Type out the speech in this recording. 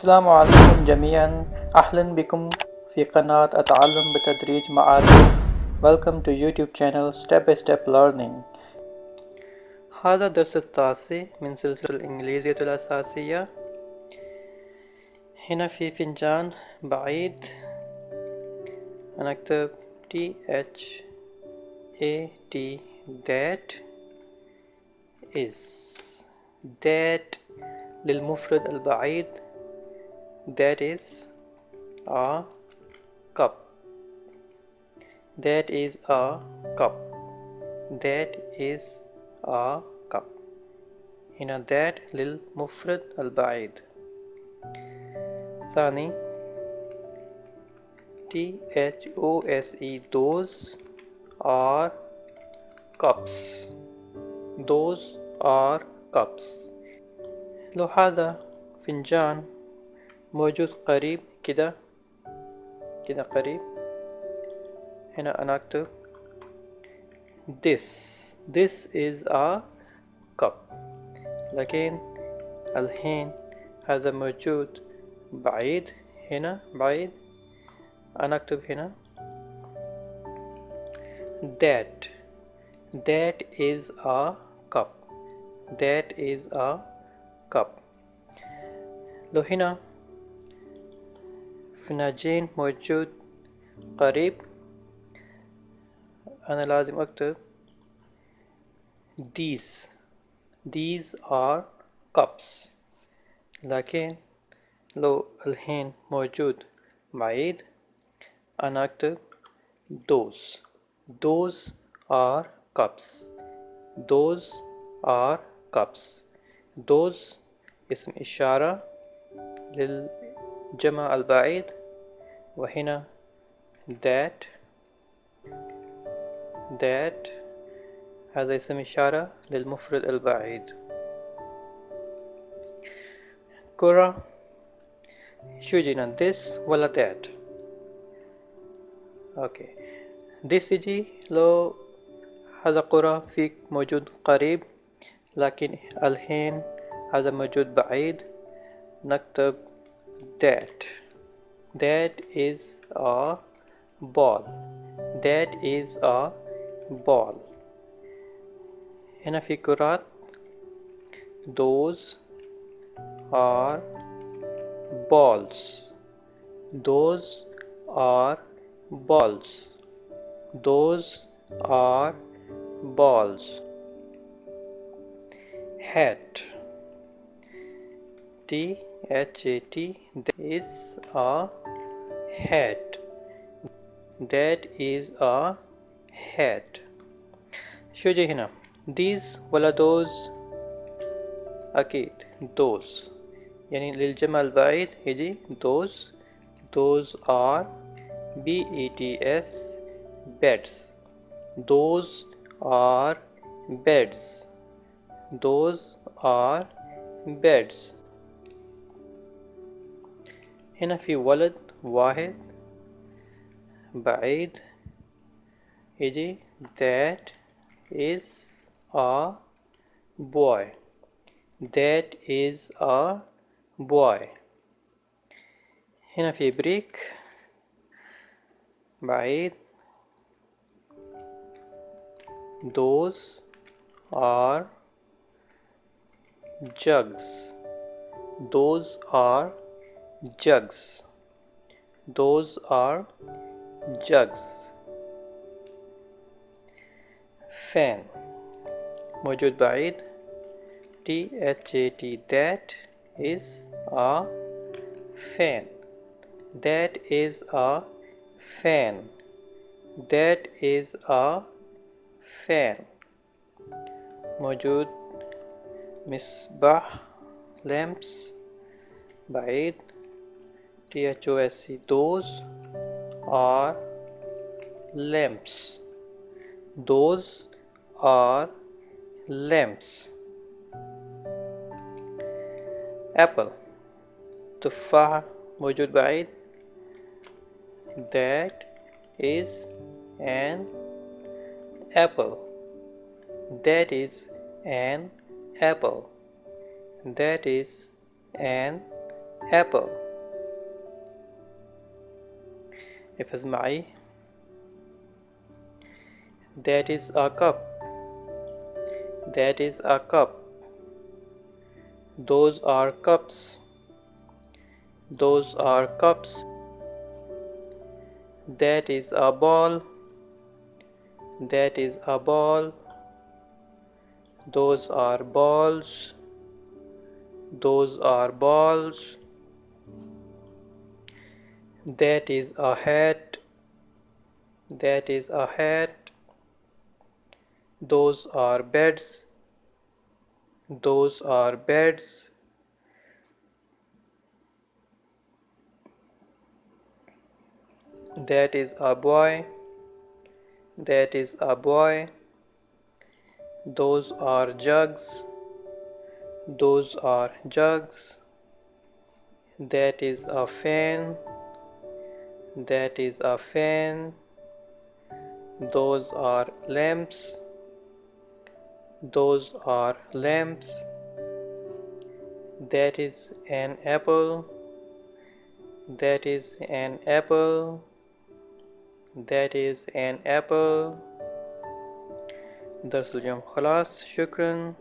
السلام عليكم جميعا، أهلا بكم في قناة التعلم بتدريج مع عاطف. Welcome to YouTube channel Step by Step Learning. هذا الدرس التاسع من سلسلة الإنجليزية الأساسية. هنا في فنجان بعيد هنكتب THAT that is. that للمفرد البعيد. That is a cup. That is a cup. That is a cup. هنا that للمفرد البعيد. ثاني THOSE those are cups. Those are cups. لو هذا فنجان موجود قريب كده قريب، هنا أنا أكتب this is a cup. لكن الحين هذا موجود بعيد، هنا بعيد، أنا أكتب هنا that is a cup. that is a cup. لو هنا فنجان موجود قريب، أنا لازم أكتب these are cups. لكن لو الحين موجود بعيد، أنا أكتب those are cups. those are cups. those اسم إشارة للجمع البعيد، وهنا that هذا اسم إشارة للمفرد البعيد. كرة، شو يجينا this ولا that؟ اوكي، this يجي لو هذا كرة فيك موجود قريب، لكن الحين هذا موجود بعيد، نكتب that is a ball. that is a ball. هنا في كرات those are balls. those are balls. those are balls. hat THAT that is a hat. that is a hat. شو يجي هنا these ولا those؟ أكيد those، يعني للجمع البعيد يجي those are BEDS beds. those are beds. those are beds. هنا في ولد واحد بعيد، يجي that is a boy. that is a boy. هنا في بريك بعيد، those are jugs. those are jugs. those are jugs. fan موجود بعيد، THAT that is a fan. that is a fan. that is a fan. موجود مصباح lamps. بعيد THOSE. Those are lamps. Those are lamps. Apple. تفاحة موجود بعيد. That is an apple. That is an apple. That is an apple. احفظ معي. That is a cup. That is a cup. Those are cups. Those are cups. That is a ball. That is a ball. Those are balls. Those are balls. That is a hat. That is a hat. Those are beds. Those are beds. That is a boy. That is a boy. Those are jugs. Those are jugs. That is a fan. That is a fan. Those are lamps. Those are lamps. That is an apple. That is an apple. That is an apple. درس اليوم خلاص. شكرا.